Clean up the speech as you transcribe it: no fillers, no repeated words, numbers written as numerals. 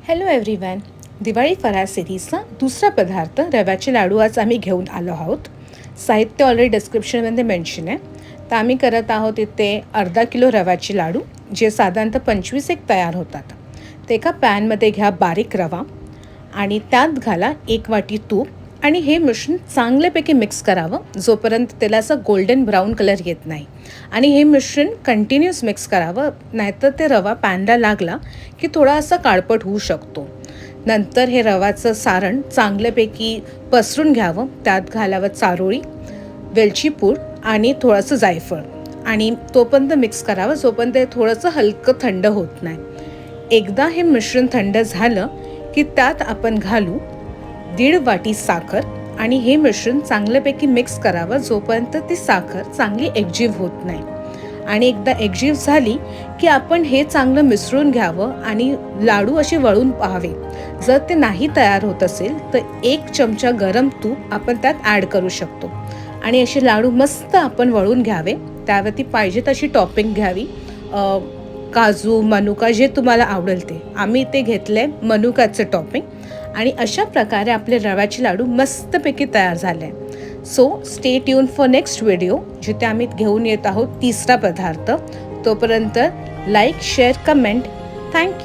Hello everyone. Diwali फराळ सिरीजचा दुसरा पदार्थ रव्याचे लाडू आज आम्ही घेऊन आलो आहोत. साहित्य ऑलरेडी डिस्क्रिप्शनमध्ये मेन्शन आहे. तर आम्ही करत आहोत इथे अर्धा किलो रव्याचे लाडू, जे साधारणतः 25 एक तयार होतात. ते एका पॅनमध्ये घ्या बारीक रवा आणि त्यात घाला 1 वाटी तूप आणि हे मिश्रण चांगल्यापैकी मिक्स करावं जोपर्यंत त्याला असं गोल्डन ब्राऊन कलर येत नाही. आणि हे मिश्रण कंटिन्यूस मिक्स करावं, नाहीतर ते रवा पॅनला लागला की थोडा असा काळपट होऊ शकतो. नंतर हे रवाचं सारण चांगल्यापैकी पसरून घ्यावं. त्यात घालावं चारोळी, वेलची पूड आणि थोडंसं जायफळ आणि तोपर्यंत मिक्स करावं जोपर्यंत ते थोडंसं हलकं थंड होत नाही. एकदा हे मिश्रण थंड झालं की त्यात आपण घालू 1.5 वाटी साखर आणि हे मिश्रण चांगल्यापैकी मिक्स करावं जोपर्यंत ती साखर चांगली एकजीव होत नाही. आणि एकदा एकजीव झाली की आपण हे चांगलं मिसळून घ्यावं आणि लाडू असे वळून पाहावे. जर ते नाही तयार होत असेल तर 1 चमचा गरम तूप आपण त्यात ॲड करू शकतो आणि असे लाडू मस्त आपण वळून घ्यावे. त्यावरती पाहिजे तशी टॉपिंग घ्यावी, काजू, मनुका जे तुम्हाला आवडेल ते. आम्ही इथे घेतलं आहे मनुकाचं टॉपिंग आणि अशा प्रकारे आपले रव्याचे लाडू मस्तपैकी तयार झाले. So stay tune for next video, जिथे आम्ही घेऊन येत आहोत तिसरा पदार्थ. तोपर्यंत लाईक, शेअर, कमेंट. थँक्यू.